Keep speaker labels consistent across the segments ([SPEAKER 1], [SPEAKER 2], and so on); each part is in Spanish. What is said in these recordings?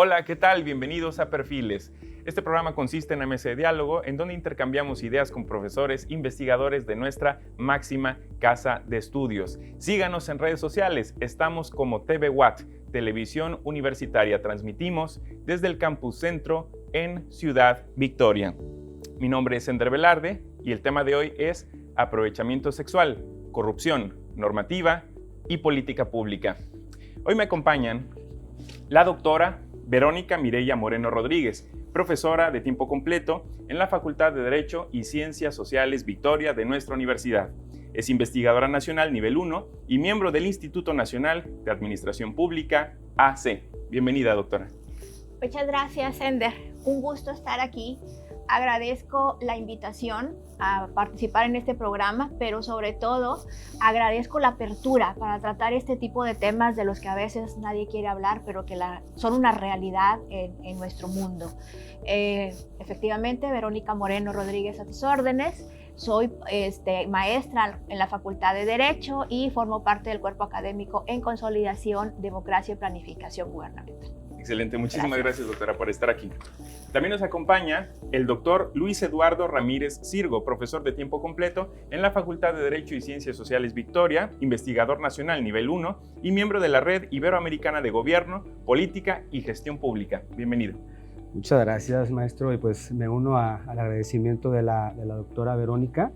[SPEAKER 1] Hola, ¿qué tal? Bienvenidos a Perfiles. Este programa consiste en una mesa de diálogo en donde intercambiamos ideas con profesores, investigadores de nuestra máxima casa de estudios. Síganos en redes sociales, estamos como TV Watt, Televisión Universitaria. Transmitimos desde el Campus Centro en Ciudad Victoria. Mi nombre es Ender Velarde y el tema de hoy es aprovechamiento sexual, corrupción, normativa y política pública. Hoy me acompañan la doctora Verónica Mireya Moreno Rodríguez, profesora de tiempo completo en la Facultad de Derecho y Ciencias Sociales Victoria de nuestra universidad. Es investigadora nacional nivel 1 y miembro del Instituto Nacional de Administración Pública, AC. Bienvenida, doctora.
[SPEAKER 2] Muchas gracias, Ender. Un gusto estar aquí. Agradezco la invitación a participar en este programa, pero sobre todo agradezco la apertura para tratar este tipo de temas de los que a veces nadie quiere hablar, pero que son una realidad en nuestro mundo. Efectivamente, Verónica Moreno Rodríguez a tus órdenes. Soy maestra en la Facultad de Derecho y formo parte del cuerpo académico en Consolidación, Democracia y Planificación Gubernamental.
[SPEAKER 1] Excelente, muchísimas gracias, doctora, por estar aquí. También nos acompaña el doctor Luis Eduardo Ramírez Sirgo, profesor de tiempo completo en la Facultad de Derecho y Ciencias Sociales Victoria, investigador nacional nivel 1 y miembro de la Red Iberoamericana de Gobierno, Política y Gestión Pública. Bienvenido.
[SPEAKER 3] Muchas gracias, maestro, y pues me uno al agradecimiento de la doctora Verónica.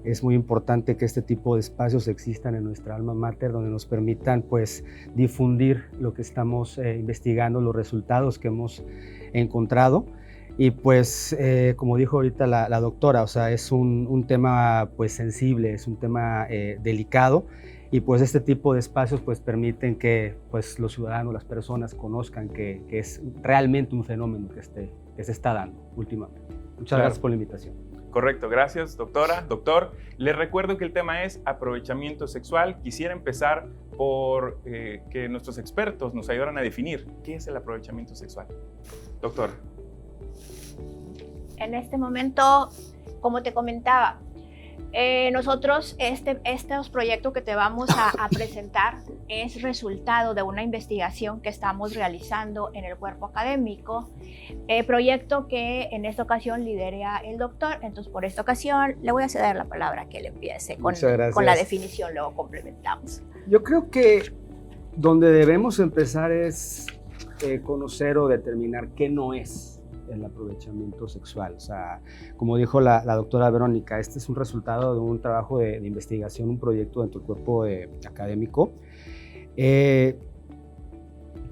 [SPEAKER 3] Es muy importante que este tipo de espacios existan en nuestra alma mater, donde nos permitan pues difundir lo que estamos investigando, los resultados que hemos encontrado. Y pues como dijo ahorita la doctora, o sea, es un tema pues sensible, es un tema delicado, y pues este tipo de espacios pues permiten que pues los ciudadanos, las personas conozcan que es realmente un fenómeno que se está dando últimamente. Muchas gracias por la invitación.
[SPEAKER 1] Correcto, gracias, doctora. Doctor, les recuerdo que el tema es aprovechamiento sexual. Quisiera empezar por que nuestros expertos nos ayudaran a definir qué es el aprovechamiento sexual. Doctor.
[SPEAKER 2] En este momento, como te comentaba, nosotros estos proyectos que te vamos a presentar es resultado de una investigación que estamos realizando en el cuerpo académico, proyecto que en esta ocasión lidera el doctor. Entonces, por esta ocasión le voy a ceder la palabra que él empiece con la definición, luego complementamos.
[SPEAKER 3] Yo creo que donde debemos empezar es conocer o determinar qué no es el aprovechamiento sexual. O sea, como dijo la doctora Verónica, este es un resultado de un trabajo de investigación, un proyecto dentro del cuerpo académico.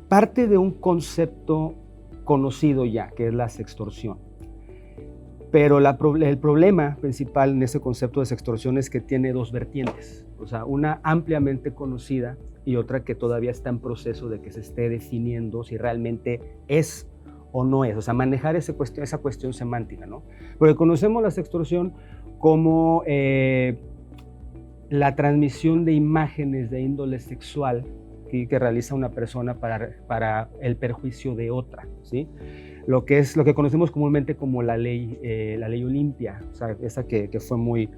[SPEAKER 3] Parte de un concepto conocido ya, que es la sextorsión. Pero el problema principal en ese concepto de sextorsión es que tiene dos vertientes. O sea, una ampliamente conocida y otra que todavía está en proceso de que se esté definiendo si realmente es o no es, o sea, manejar esa cuestión semántica, ¿no? Porque conocemos la sextorsión como la transmisión de imágenes de índole sexual que realiza una persona para el perjuicio de otra, ¿sí? Lo que conocemos comúnmente como la ley Olimpia, o sea, esa que fue muy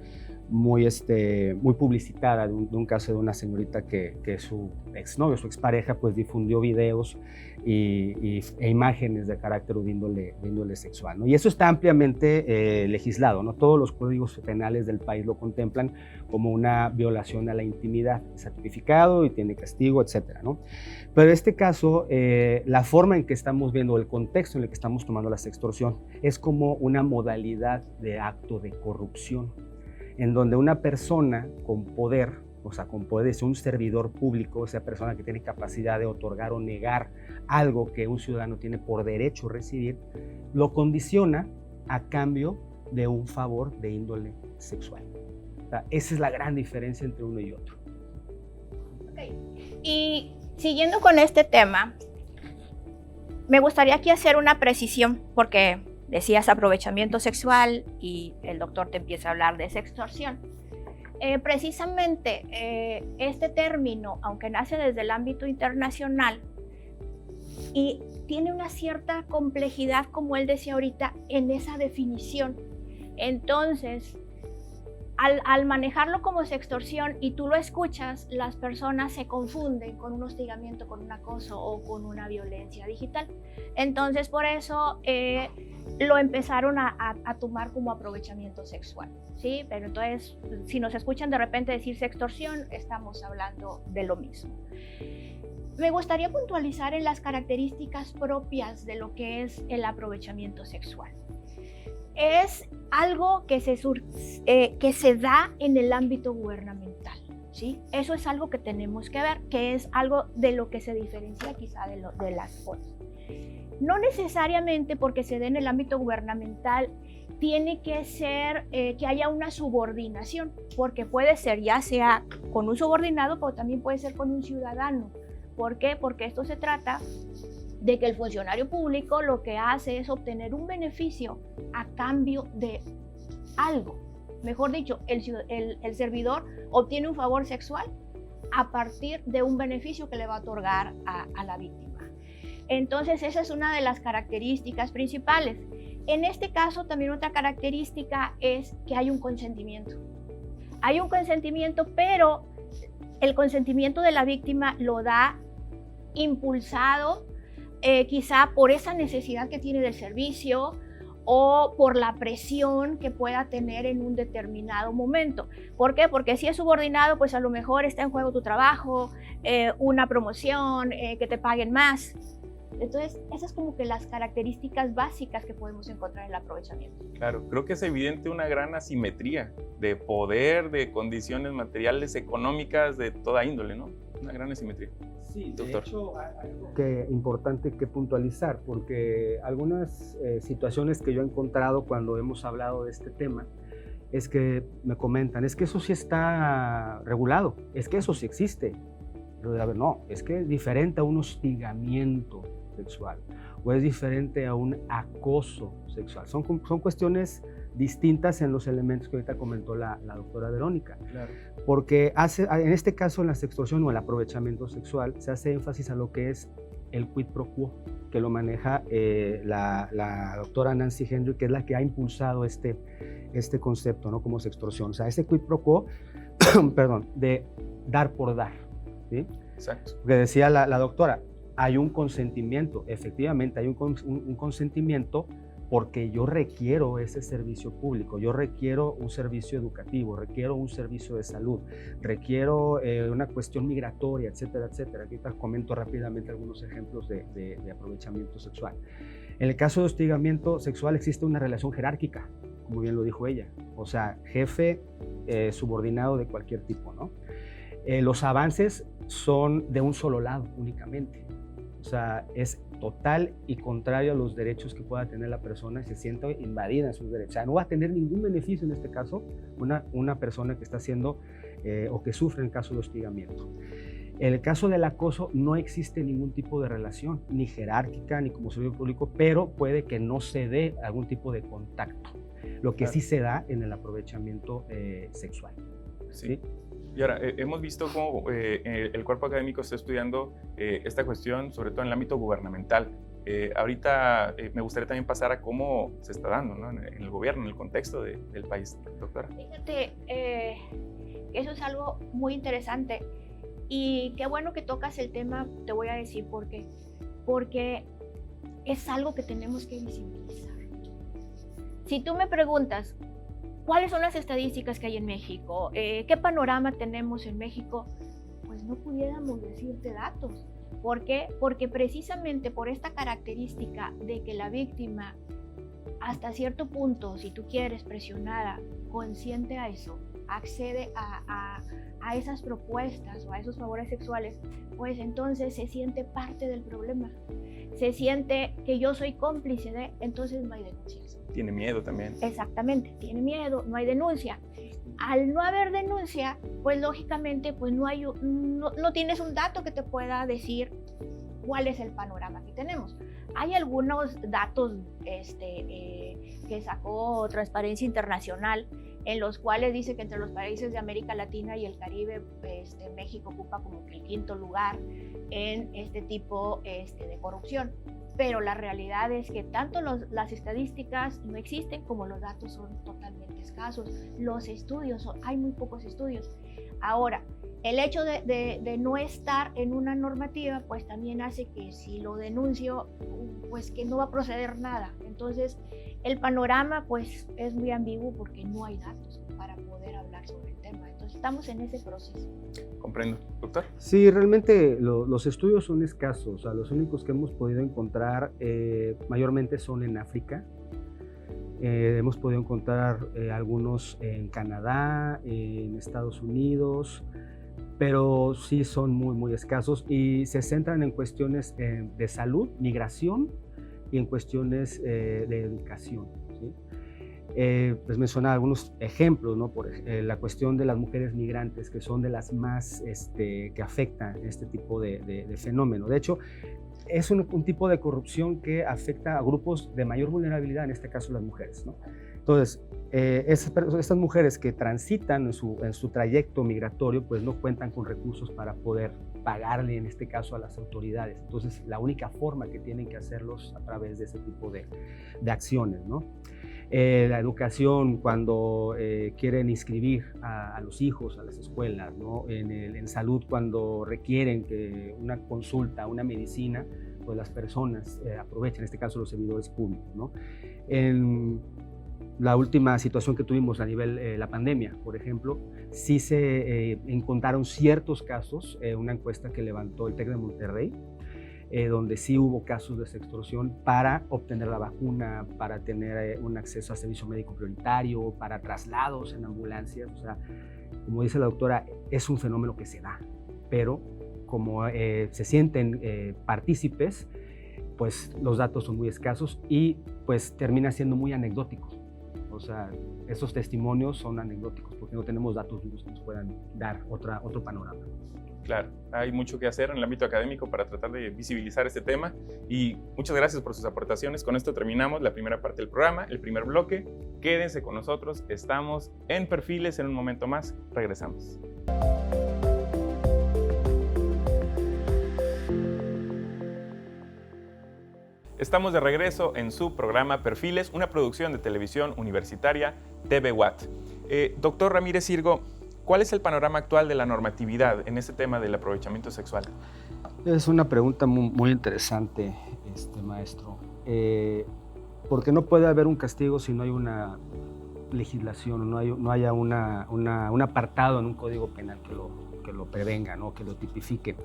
[SPEAKER 3] publicitada de un caso de una señorita que su exnovio, su expareja, pues difundió videos e imágenes de carácter de índole sexual, ¿no? Y eso está ampliamente legislado, ¿no? Todos los códigos penales del país lo contemplan como una violación a la intimidad, está tipificado y tiene castigo, etcétera, ¿no? Pero en este caso, la forma en que estamos viendo, el contexto en el que estamos tomando la sextorsión, es como una modalidad de acto de corrupción, en donde una persona con poder, o sea, con poder es un servidor público, esa persona que tiene capacidad de otorgar o negar algo que un ciudadano tiene por derecho recibir, lo condiciona a cambio de un favor de índole sexual. O sea, esa es la gran diferencia entre uno y otro.
[SPEAKER 2] Okay. Y siguiendo con este tema, me gustaría aquí hacer una precisión, porque decías aprovechamiento sexual y el doctor te empieza a hablar de sextorsión. Precisamente este término, aunque nace desde el ámbito internacional y tiene una cierta complejidad, como él decía ahorita, en esa definición. Entonces, al manejarlo como sextorsión y tú lo escuchas, las personas se confunden con un hostigamiento, con un acoso o con una violencia digital. Entonces, por eso lo empezaron a tomar como aprovechamiento sexual, ¿sí? Pero entonces, si nos escuchan de repente decir sextorsión, estamos hablando de lo mismo. Me gustaría puntualizar en las características propias de lo que es el aprovechamiento sexual. Es algo que se da en el ámbito gubernamental, ¿sí? Eso es algo que tenemos que ver, que es algo de lo que se diferencia quizá de las cosas. No necesariamente porque se dé en el ámbito gubernamental tiene que ser que haya una subordinación, porque puede ser ya sea con un subordinado, pero también puede ser con un ciudadano. ¿Por qué? Porque esto se trata de que el funcionario público lo que hace es obtener un beneficio a cambio de algo. Mejor dicho, el servidor obtiene un favor sexual a partir de un beneficio que le va a otorgar a la víctima. Entonces, esa es una de las características principales. En este caso, también otra característica es que hay un consentimiento. Hay un consentimiento, pero el consentimiento de la víctima lo da impulsado quizá por esa necesidad que tiene del servicio o por la presión que pueda tener en un determinado momento. ¿Por qué? Porque si es subordinado, pues a lo mejor está en juego tu trabajo, una promoción, que te paguen más. Entonces, esas como que las características básicas que podemos encontrar en el aprovechamiento.
[SPEAKER 1] Claro, creo que es evidente una gran asimetría de poder, de condiciones materiales, económicas, de toda índole, ¿no? Una gran asimetría.
[SPEAKER 3] Sí,
[SPEAKER 1] doctor.
[SPEAKER 3] De hecho, hay algo importante que puntualizar, porque algunas situaciones que yo he encontrado cuando hemos hablado de este tema es que me comentan, es que eso sí está regulado, es que eso sí existe. Pero, a ver, no, es que es diferente a un hostigamiento sexual o es diferente a un acoso sexual. Son cuestiones distintas en los elementos que ahorita comentó la doctora Verónica. Claro. Porque en este caso, en la sextorsión o el aprovechamiento sexual, se hace énfasis a lo que es el quid pro quo, que lo maneja la doctora Nancy Henry, que es la que ha impulsado este concepto, ¿no? Como sextorsión. O sea, ese quid pro quo, perdón, de dar por dar, ¿sí?
[SPEAKER 1] Exacto.
[SPEAKER 3] Porque decía la doctora, hay un consentimiento, efectivamente hay un consentimiento porque yo requiero ese servicio público, yo requiero un servicio educativo, requiero un servicio de salud, requiero una cuestión migratoria, etcétera, etcétera. Aquí te comento rápidamente algunos ejemplos de aprovechamiento sexual. En el caso de hostigamiento sexual existe una relación jerárquica, como bien lo dijo ella, o sea, jefe subordinado de cualquier tipo, ¿no? Los avances son de un solo lado únicamente, o sea, es total y contrario a los derechos que pueda tener la persona y se sienta invadida en sus derechos. O sea, no va a tener ningún beneficio en este caso una persona que está haciendo o que sufre en caso de hostigamiento. En el caso del acoso no existe ningún tipo de relación, ni jerárquica, ni como servicio público, pero puede que no se dé algún tipo de contacto, lo que sí se da en el aprovechamiento sexual.
[SPEAKER 1] Sí. Y ahora, hemos visto cómo el cuerpo académico está estudiando esta cuestión, sobre todo en el ámbito gubernamental. Ahorita me gustaría también pasar a cómo se está dando, ¿no? En el gobierno, en el contexto del país, doctora.
[SPEAKER 2] Fíjate, eso es algo muy interesante y qué bueno que tocas el tema, te voy a decir por qué. Porque es algo que tenemos que visibilizar. Si tú me preguntas, ¿cuáles son las estadísticas que hay en México? ¿Qué panorama tenemos en México? Pues no pudiéramos decirte datos. ¿Por qué? Porque precisamente por esta característica de que la víctima, hasta cierto punto, si tú quieres, presionada, consciente a eso, accede a esas propuestas o a esos favores sexuales, pues entonces se siente parte del problema. Se siente que yo soy cómplice de, entonces no hay denuncias.
[SPEAKER 1] Tiene miedo también.
[SPEAKER 2] Exactamente, tiene miedo, no hay denuncia. Al no haber denuncia, pues lógicamente pues no tienes un dato que te pueda decir cuál es el panorama que tenemos. Hay algunos datos que sacó Transparencia Internacional, en los cuales dice que entre los países de América Latina y el Caribe, México ocupa como que el 5º lugar en este tipo de corrupción. pero la realidad es que tanto las estadísticas no existen como los datos son totalmente escasos. Los estudios, hay muy pocos estudios. Ahora, el hecho de no estar en una normativa, pues también hace que si lo denuncio, pues que no va a proceder nada. Entonces, el panorama pues es muy ambiguo porque no hay datos para poder hablar sobre el tema. Entonces, estamos en ese proceso.
[SPEAKER 1] Comprendo. Doctor.
[SPEAKER 3] Sí, realmente los estudios son escasos. O sea, los únicos que hemos podido encontrar mayormente son en África. Hemos podido encontrar algunos en Canadá, en Estados Unidos, pero sí son muy, muy escasos y se centran en cuestiones de salud, migración y en cuestiones de educación, ¿sí? Les mencionaba algunos ejemplos, ¿no? Por la cuestión de las mujeres migrantes, que son de las más que afectan este tipo de fenómeno. De hecho, es un tipo de corrupción que afecta a grupos de mayor vulnerabilidad, en este caso las mujeres, ¿no? Entonces, estas mujeres que transitan en su trayecto migratorio, pues no cuentan con recursos para poder pagarle, en este caso, a las autoridades. Entonces, la única forma que tienen que hacerlos a través de ese tipo de acciones, ¿no? La educación, cuando quieren inscribir a los hijos a las escuelas, ¿no? En salud, cuando requieren que una consulta, una medicina, pues las personas aprovechan, en este caso los servidores públicos, ¿no? En la última situación que tuvimos a nivel la pandemia, por ejemplo, sí se encontraron ciertos casos, una encuesta que levantó el TEC de Monterrey, donde sí hubo casos de sextorsión para obtener la vacuna, para tener un acceso a servicio médico prioritario, para traslados en ambulancias. O sea, como dice la doctora, es un fenómeno que se da, pero como se sienten partícipes, pues los datos son muy escasos y pues termina siendo muy anecdótico. O sea, esos testimonios son anecdóticos porque no tenemos datos duros que nos puedan dar otro panorama.
[SPEAKER 1] Claro, hay mucho que hacer en el ámbito académico para tratar de visibilizar este tema y muchas gracias por sus aportaciones. Con esto terminamos la primera parte del programa, el primer bloque. Quédense con nosotros, estamos en Perfiles en un momento más, regresamos. Estamos de regreso en su programa Perfiles, una producción de televisión universitaria TV Watt. Doctor Ramírez Sirgo, ¿cuál es el panorama actual de la normatividad en este tema del aprovechamiento sexual?
[SPEAKER 3] Es una pregunta muy interesante, maestro, porque no puede haber un castigo si no hay una legislación, no haya un apartado en un código penal que lo prevenga, ¿no? Que lo tipifique.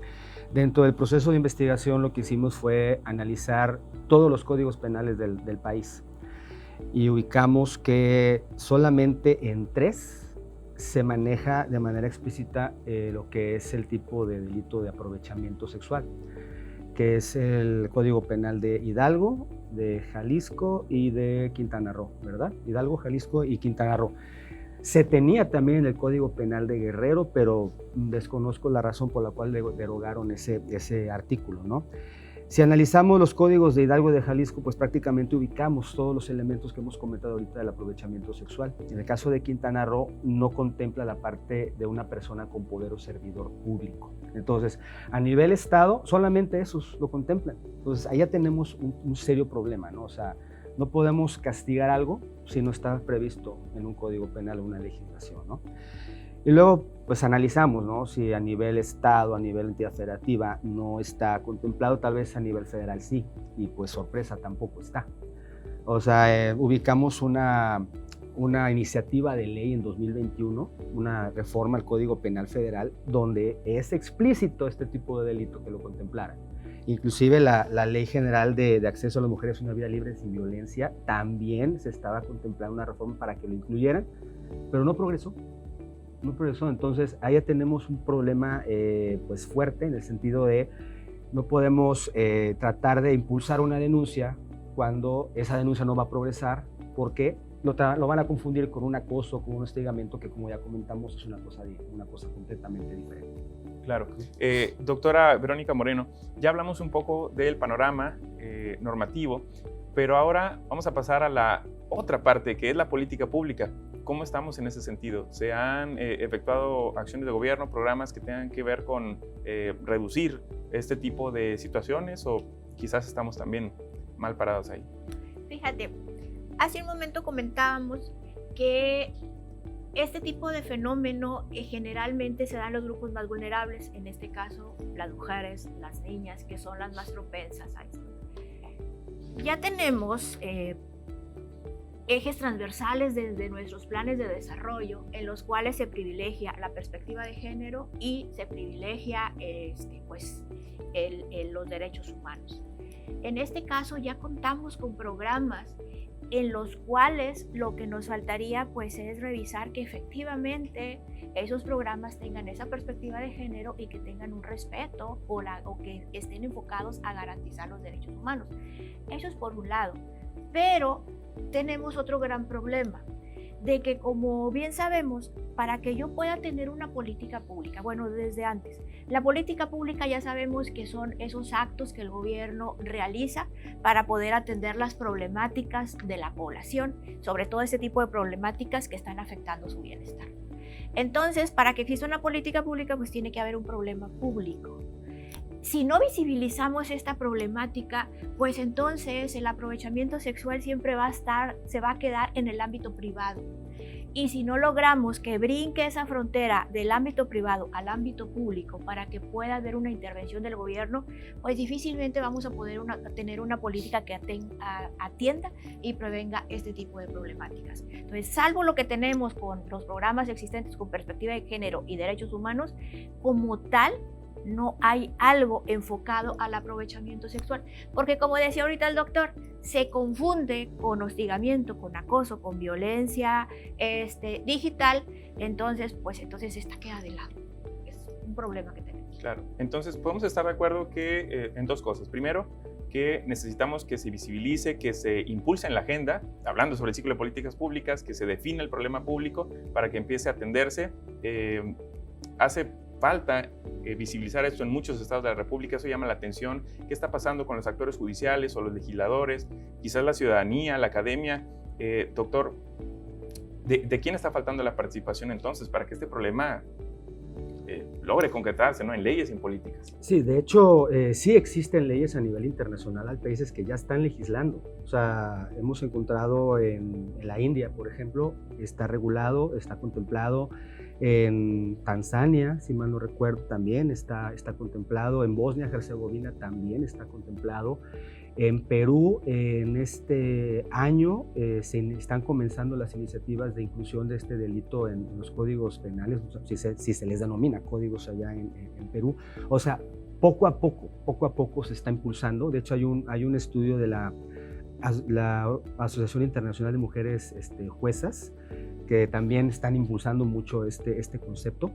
[SPEAKER 3] Dentro del proceso de investigación lo que hicimos fue analizar todos los códigos penales del país y ubicamos que solamente en 3 se maneja de manera explícita lo que es el tipo de delito de aprovechamiento sexual, que es el Código Penal de Hidalgo, de Jalisco y de Quintana Roo, ¿verdad? Hidalgo, Jalisco y Quintana Roo. Se tenía también en el Código Penal de Guerrero, pero desconozco la razón por la cual derogaron ese artículo, ¿no? Si analizamos los códigos de Hidalgo y de Jalisco, pues prácticamente ubicamos todos los elementos que hemos comentado ahorita del aprovechamiento sexual. En el caso de Quintana Roo, no contempla la parte de una persona con poder o servidor público. Entonces, a nivel Estado, solamente esos lo contemplan. Entonces, ahí ya tenemos un serio problema, ¿no? O sea, no podemos castigar algo si no está previsto en un código penal o una legislación, ¿no? Y luego, pues analizamos, ¿no? Si a nivel Estado, a nivel entidad federativa no está contemplado, tal vez a nivel federal sí, y pues sorpresa, tampoco está. O sea, ubicamos una iniciativa de ley en 2021, una reforma al Código Penal Federal, donde es explícito este tipo de delito que lo contemplara. Inclusive la Ley General de Acceso a las Mujeres a una Vida Libre sin Violencia, también se estaba contemplando una reforma para que lo incluyeran, pero no progresó. Entonces ahí ya tenemos un problema pues fuerte en el sentido de no podemos tratar de impulsar una denuncia cuando esa denuncia no va a progresar porque lo van a confundir con un acoso, con un hostigamiento que, como ya comentamos, es una cosa completamente diferente.
[SPEAKER 1] Claro. Doctora Verónica Moreno, ya hablamos un poco del panorama normativo, pero ahora vamos a pasar a la otra parte, que es la política pública. ¿Cómo estamos en ese sentido? ¿Se han efectuado acciones de gobierno, programas que tengan que ver con reducir este tipo de situaciones o quizás estamos también mal parados ahí.
[SPEAKER 2] Fíjate, hace un momento comentábamos que este tipo de fenómeno generalmente se da en los grupos más vulnerables, en este caso las mujeres, las niñas, que son las más propensas a esto. Ya tenemos ejes transversales desde nuestros planes de desarrollo en los cuales se privilegia la perspectiva de género y se privilegia los derechos humanos. En este caso ya contamos con programas en los cuales lo que nos faltaría pues es revisar que efectivamente esos programas tengan esa perspectiva de género y que tengan un respeto o que estén enfocados a garantizar los derechos humanos. Eso es por un lado, pero tenemos otro gran problema, de que como bien sabemos, para que yo pueda tener una política pública, bueno, desde antes, la política pública ya sabemos que son esos actos que el gobierno realiza para poder atender las problemáticas de la población, sobre todo ese tipo de problemáticas que están afectando su bienestar. Entonces, para que exista una política pública, pues tiene que haber un problema público. Si no visibilizamos esta problemática, pues entonces el aprovechamiento sexual siempre se va a quedar en el ámbito privado. Y si no logramos que brinque esa frontera del ámbito privado al ámbito público para que pueda haber una intervención del gobierno, pues difícilmente vamos a poder tener una política que atienda y prevenga este tipo de problemáticas. Entonces, salvo lo que tenemos con los programas existentes con perspectiva de género y derechos humanos, como tal, no hay algo enfocado al aprovechamiento sexual, porque como decía ahorita el doctor, se confunde con hostigamiento, con acoso, con violencia digital, entonces esta queda de lado. Es un problema que tenemos.
[SPEAKER 1] Claro, entonces podemos estar de acuerdo que en dos cosas. Primero, que necesitamos que se visibilice, que se impulse en la agenda, hablando sobre el ciclo de políticas públicas, que se define el problema público para que empiece a atenderse. Hace falta visibilizar esto en muchos estados de la República. Eso llama la atención. ¿Qué está pasando con los actores judiciales o los legisladores? Quizás la ciudadanía, la academia. Doctor, ¿de quién está faltando la participación entonces para que este problema logre concretarse, ¿no? En leyes y en políticas?
[SPEAKER 3] Sí, de hecho, sí existen leyes a nivel internacional. Hay países que ya están legislando. O sea, hemos encontrado en la India, por ejemplo, está regulado, está contemplado. En Tanzania, si mal no recuerdo, también está contemplado. En Bosnia-Herzegovina también está contemplado. En Perú, en este año, se están comenzando las iniciativas de inclusión de este delito en los códigos penales, si se les denomina códigos allá en Perú. O sea, poco a poco se está impulsando. De hecho, hay un estudio de la Asociación Internacional de Mujeres Juezas, que también están impulsando mucho este concepto,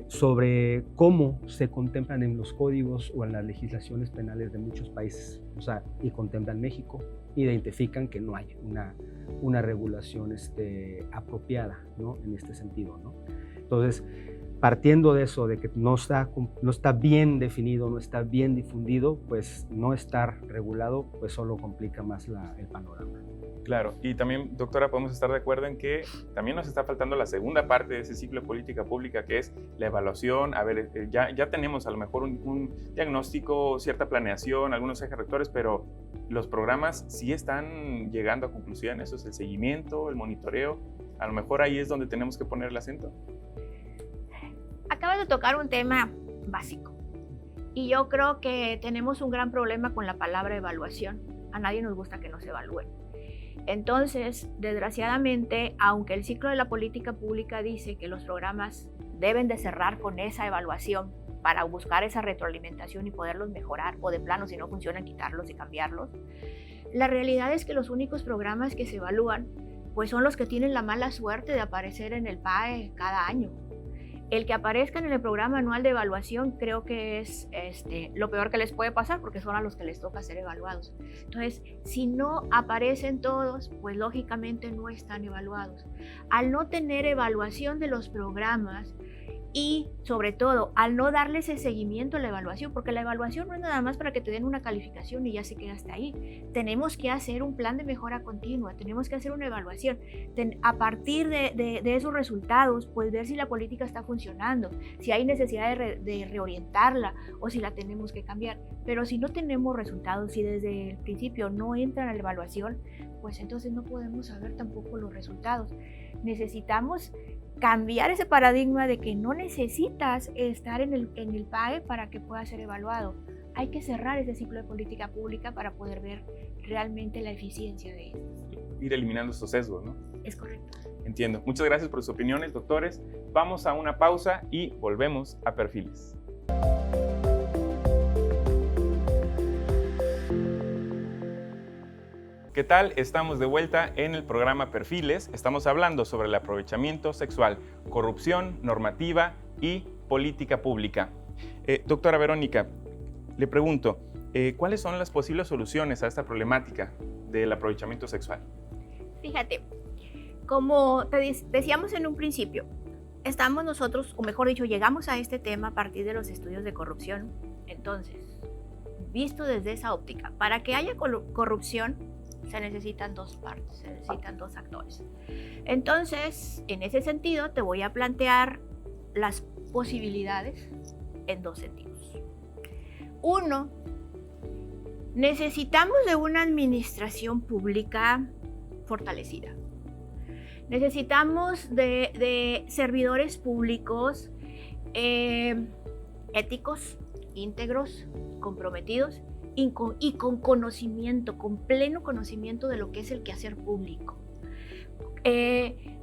[SPEAKER 3] sobre cómo se contemplan en los códigos o en las legislaciones penales de muchos países, o sea, y contemplan México, identifican que no hay una regulación apropiada, ¿no? En este sentido, ¿no? Entonces, partiendo de eso, de que no está bien definido, no está bien difundido, pues no estar regulado, pues solo complica más el panorama.
[SPEAKER 1] Claro, y también, doctora, podemos estar de acuerdo en que también nos está faltando la segunda parte de ese ciclo de política pública, que es la evaluación. A ver, ya tenemos a lo mejor un diagnóstico, cierta planeación, algunos ejes rectores, pero los programas sí están llegando a conclusión. Eso es el seguimiento, el monitoreo. A lo mejor ahí es donde tenemos que poner el acento.
[SPEAKER 2] Acabas de tocar un tema básico y yo creo que tenemos un gran problema con la palabra evaluación. A nadie nos gusta que nos evalúen. Entonces, desgraciadamente, aunque el ciclo de la política pública dice que los programas deben de cerrar con esa evaluación para buscar esa retroalimentación y poderlos mejorar, o de plano, si no funcionan, quitarlos y cambiarlos, la realidad es que los únicos programas que se evalúan pues son los que tienen la mala suerte de aparecer en el PAE cada año. El que aparezcan en el programa anual de evaluación creo que es lo peor que les puede pasar, porque son a los que les toca ser evaluados. Entonces, si no aparecen todos, pues lógicamente no están evaluados. Al no tener evaluación de los programas, Y sobre todo, al no darle ese seguimiento a la evaluación, porque la evaluación no es nada más para que te den una calificación y ya se queda hasta ahí. Tenemos que hacer un plan de mejora continua, tenemos que hacer una evaluación. A partir de esos resultados, pues ver si la política está funcionando, si hay necesidad de reorientarla o si la tenemos que cambiar. Pero si no tenemos resultados, si desde el principio no entran a la evaluación, pues entonces no podemos saber tampoco los resultados. Necesitamos cambiar ese paradigma de que no necesitas estar en el PAE para que pueda ser evaluado. Hay que cerrar ese ciclo de política pública para poder ver realmente la eficiencia de ellos.
[SPEAKER 1] Ir eliminando estos sesgos, ¿no?
[SPEAKER 2] Es correcto.
[SPEAKER 1] Entiendo. Muchas gracias por sus opiniones, doctores. Vamos a una pausa y volvemos a Perfiles. ¿Qué tal? Estamos de vuelta en el programa Perfiles. Estamos hablando sobre el aprovechamiento sexual, corrupción, normativa y política pública. Doctora Verónica, le pregunto, ¿cuáles son las posibles soluciones a esta problemática del aprovechamiento sexual?
[SPEAKER 2] Fíjate, como te decíamos en un principio, estamos nosotros, o mejor dicho, llegamos a este tema a partir de los estudios de corrupción. Entonces, visto desde esa óptica, para que haya corrupción, se necesitan dos partes, se necesitan dos actores. Entonces, en ese sentido, te voy a plantear las posibilidades en dos sentidos. Uno, necesitamos de una administración pública fortalecida. Necesitamos de servidores públicos éticos, íntegros, comprometidos, y con conocimiento, con pleno conocimiento de lo que es el quehacer público.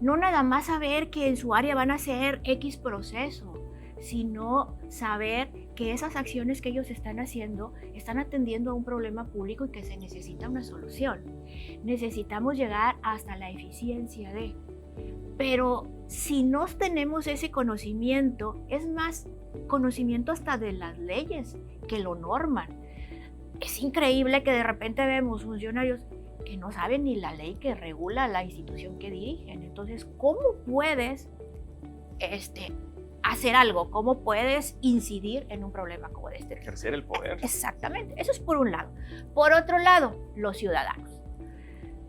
[SPEAKER 2] No nada más saber que en su área van a hacer X proceso, sino saber que esas acciones que ellos están haciendo están atendiendo a un problema público y que se necesita una solución. Necesitamos llegar hasta la eficiencia de. Pero si no tenemos ese conocimiento, es más conocimiento hasta de las leyes que lo norman. Es increíble que de repente vemos funcionarios que no saben ni la ley que regula la institución que dirigen. Entonces, ¿cómo puedes hacer algo? ¿Cómo puedes incidir en un problema como este?
[SPEAKER 1] Ejercer el poder.
[SPEAKER 2] Exactamente, eso es por un lado. Por otro lado, los ciudadanos.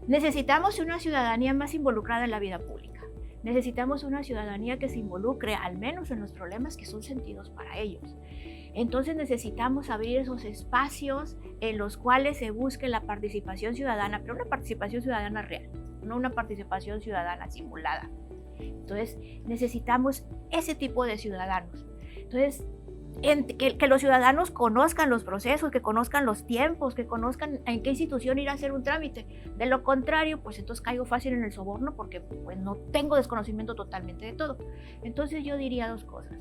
[SPEAKER 2] Necesitamos una ciudadanía más involucrada en la vida pública. Necesitamos una ciudadanía que se involucre al menos en los problemas que son sentidos para ellos. Entonces necesitamos abrir esos espacios en los cuales se busque la participación ciudadana, pero una participación ciudadana real, no una participación ciudadana simulada. Entonces necesitamos ese tipo de ciudadanos. Entonces, que los ciudadanos conozcan los procesos, que conozcan los tiempos, que conozcan en qué institución ir a hacer un trámite. De lo contrario, pues entonces caigo fácil en el soborno porque pues, no tengo desconocimiento totalmente de todo. Entonces yo diría dos cosas.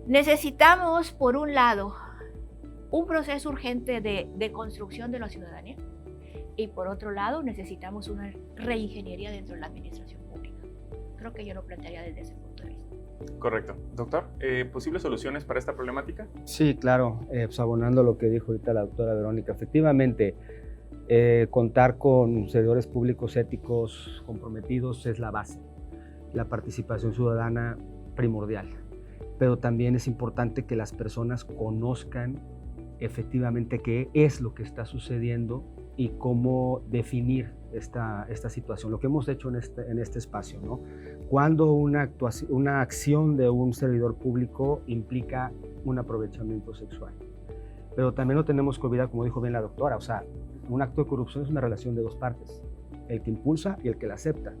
[SPEAKER 2] Necesitamos, por un lado, un proceso urgente de construcción de la ciudadanía y por otro lado, necesitamos una reingeniería dentro de la administración pública. Creo que yo lo plantearía desde ese punto de vista.
[SPEAKER 1] Correcto. Doctor, ¿posibles soluciones para esta problemática?
[SPEAKER 3] Sí, claro, pues abonando lo que dijo ahorita la doctora Verónica, efectivamente, contar con servidores públicos éticos comprometidos es la base, la participación ciudadana primordial. Pero también es importante que las personas conozcan efectivamente qué es lo que está sucediendo y cómo definir esta situación, lo que hemos hecho en este espacio, ¿no? Cuando una acción de un servidor público implica un aprovechamiento sexual. Pero también no tenemos que olvidar, como dijo bien la doctora, o sea, un acto de corrupción es una relación de dos partes, el que impulsa y el que la acepta.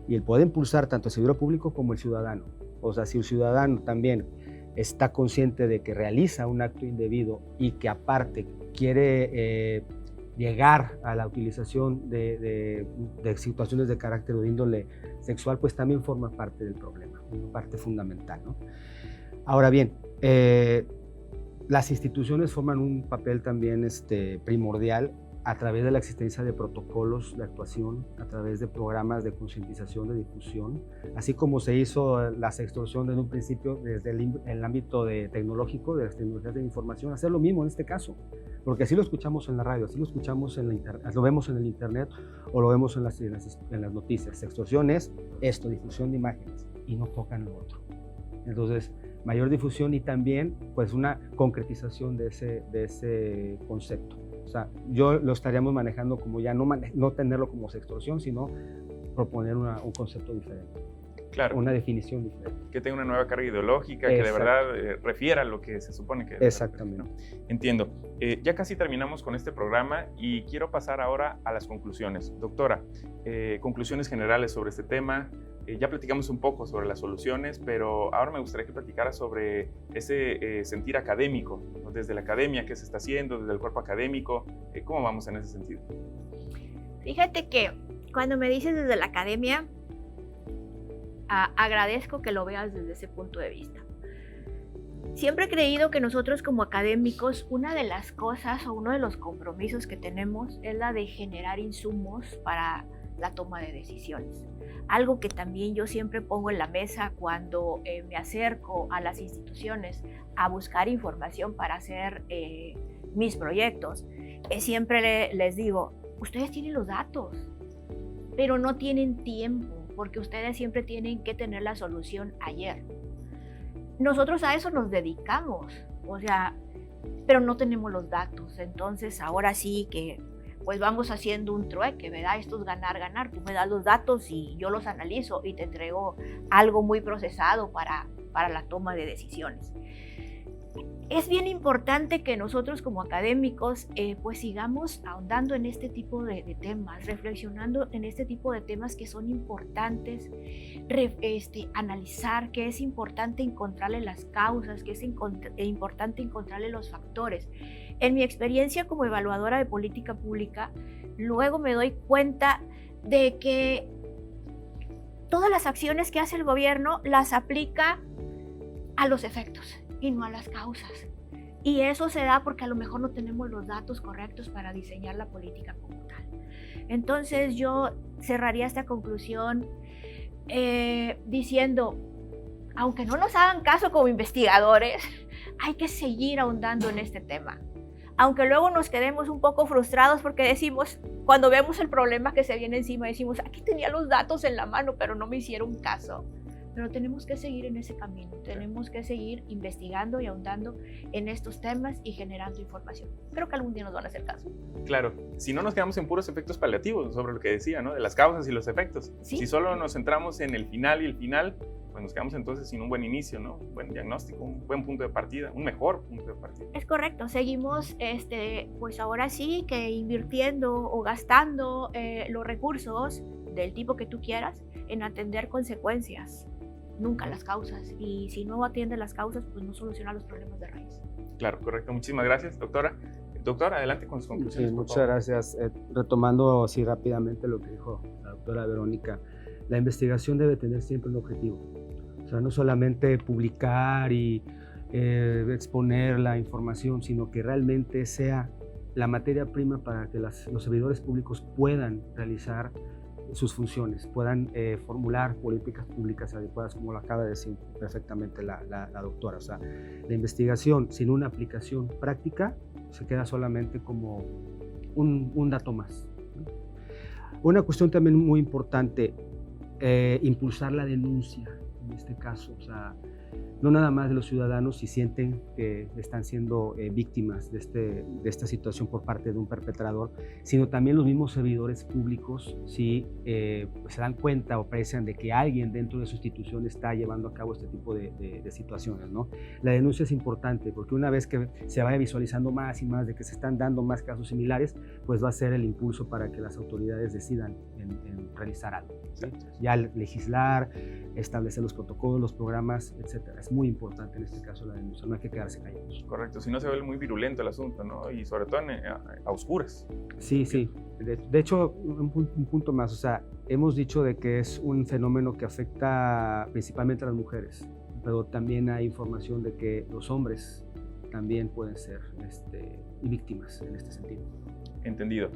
[SPEAKER 3] Y el puede impulsar tanto el servidor público como el ciudadano. O sea, si el ciudadano también está consciente de que realiza un acto indebido y que aparte quiere llegar a la utilización de situaciones de carácter o de índole sexual, pues también forma parte del problema, una parte fundamental, ¿no? Ahora bien, las instituciones forman un papel también primordial a través de la existencia de protocolos de actuación, a través de programas de concientización, de difusión, así como se hizo la sextorsión desde un principio desde el ámbito tecnológico, de las tecnologías de información, hacer lo mismo en este caso, porque así lo escuchamos en la radio, así lo escuchamos en la internet, lo vemos en el internet o lo vemos en las noticias. Sextorsión es esto, difusión de imágenes, y no tocan lo otro. Entonces, mayor difusión y también pues una concretización de ese concepto. O sea, yo lo estaríamos manejando como ya no tenerlo como sextorsión, sino proponer un concepto diferente.
[SPEAKER 1] Claro.
[SPEAKER 3] Una definición diferente.
[SPEAKER 1] Que tenga una nueva carga ideológica, que de verdad refiera lo que se supone que...
[SPEAKER 3] Exactamente.
[SPEAKER 1] ¿No? Entiendo. Ya casi terminamos con este programa y quiero pasar ahora a las conclusiones. Doctora, conclusiones generales sobre este tema. Ya platicamos un poco sobre las soluciones, pero ahora me gustaría que platicara sobre ese sentir académico, ¿no? Desde la academia, qué se está haciendo, desde el cuerpo académico, ¿cómo vamos en ese sentido?
[SPEAKER 2] Fíjate que cuando me dices desde la academia, agradezco que lo veas desde ese punto de vista. Siempre he creído que nosotros como académicos, una de las cosas o uno de los compromisos que tenemos es la de generar insumos para la toma de decisiones. Algo que también yo siempre pongo en la mesa cuando me acerco a las instituciones a buscar información para hacer mis proyectos. Siempre les digo, ustedes tienen los datos, pero no tienen tiempo, porque ustedes siempre tienen que tener la solución ayer. Nosotros a eso nos dedicamos, o sea, pero no tenemos los datos. Entonces ahora sí que pues vamos haciendo un trueque, ¿verdad? Esto es ganar, ganar. Tú me das los datos y yo los analizo y te entrego algo muy procesado para la toma de decisiones. Es bien importante que nosotros como académicos pues sigamos ahondando en este tipo de temas, reflexionando en este tipo de temas que son importantes, analizar, que es importante encontrarle las causas, que es importante encontrarle los factores. En mi experiencia como evaluadora de política pública, luego me doy cuenta de que todas las acciones que hace el gobierno las aplica a los efectos y no a las causas. Y eso se da porque a lo mejor no tenemos los datos correctos para diseñar la política como tal. Entonces yo cerraría esta conclusión diciendo, aunque no nos hagan caso como investigadores, hay que seguir ahondando en este tema. Aunque luego nos quedemos un poco frustrados porque decimos, cuando vemos el problema que se viene encima, decimos, aquí tenía los datos en la mano, pero no me hicieron caso. Pero tenemos que seguir en ese camino, tenemos que seguir investigando y ahondando en estos temas y generando información. Creo que algún día nos van a hacer caso.
[SPEAKER 1] Claro, si no nos quedamos en puros efectos paliativos sobre lo que decía, ¿no? De las causas y los efectos.
[SPEAKER 2] ¿Sí?
[SPEAKER 1] Si solo nos centramos en el final y el final, pues nos quedamos entonces sin un buen inicio, ¿no? Un buen diagnóstico, un buen punto de partida, un mejor punto de partida.
[SPEAKER 2] Es correcto, seguimos pues ahora sí que invirtiendo o gastando los recursos del tipo que tú quieras en atender consecuencias, nunca las causas. Y si no atiende las causas, pues no soluciona los problemas de raíz.
[SPEAKER 1] Claro, correcto. Muchísimas gracias, doctora. Doctora, adelante con sus conclusiones.
[SPEAKER 3] Sí, muchas gracias. Retomando así rápidamente lo que dijo la doctora Verónica, la investigación debe tener siempre un objetivo. O sea, no solamente publicar y exponer la información, sino que realmente sea la materia prima para que los servidores públicos puedan realizar sus funciones, puedan formular políticas públicas adecuadas, como lo acaba de decir perfectamente la doctora. O sea, la investigación sin una aplicación práctica se queda solamente como un dato más, ¿no? Una cuestión también muy importante, impulsar la denuncia en este caso. O sea, no nada más de los ciudadanos si sienten que están siendo víctimas de esta situación por parte de un perpetrador, sino también los mismos servidores públicos si pues se dan cuenta o aprecian de que alguien dentro de su institución está llevando a cabo este tipo de situaciones, ¿no? La denuncia es importante porque una vez que se vaya visualizando más y más de que se están dando más casos similares, pues va a ser el impulso para que las autoridades decidan en realizar algo, ¿sí? Ya legislar, establecer los protocolos, los programas, etcétera. Es muy importante en este caso la denuncia, no hay que quedarse callados.
[SPEAKER 1] Correcto, si no se vuelve muy virulento el asunto, ¿no? Y sobre todo a oscuras.
[SPEAKER 3] Sí, sí. De hecho, un punto más, o sea, hemos dicho de que es un fenómeno que afecta principalmente a las mujeres, pero también hay información de que los hombres también pueden ser víctimas en este sentido.
[SPEAKER 1] Entendido.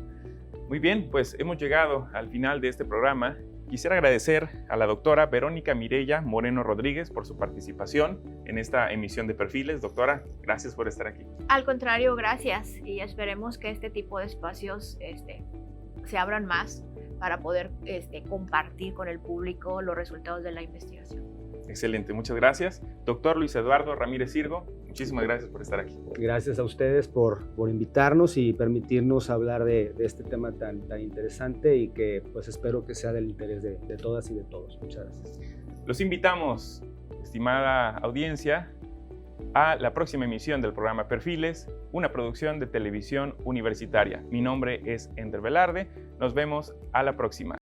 [SPEAKER 1] Muy bien, pues hemos llegado al final de este programa. Quisiera agradecer a la doctora Verónica Mireya Moreno Rodríguez por su participación en esta emisión de Perfiles. Doctora, gracias por estar aquí.
[SPEAKER 2] Al contrario, gracias, y esperemos que este tipo de espacios se abran más para poder compartir con el público los resultados de la investigación.
[SPEAKER 1] Excelente, muchas gracias. Doctor Luis Eduardo Ramírez Irgo, muchísimas gracias por estar aquí.
[SPEAKER 3] Gracias a ustedes por invitarnos y permitirnos hablar de este tema tan interesante y que pues espero que sea del interés de todas y de todos. Muchas gracias.
[SPEAKER 1] Los invitamos, estimada audiencia, a la próxima emisión del programa Perfiles, una producción de Televisión Universitaria. Mi nombre es Ender Velarde. Nos vemos a la próxima.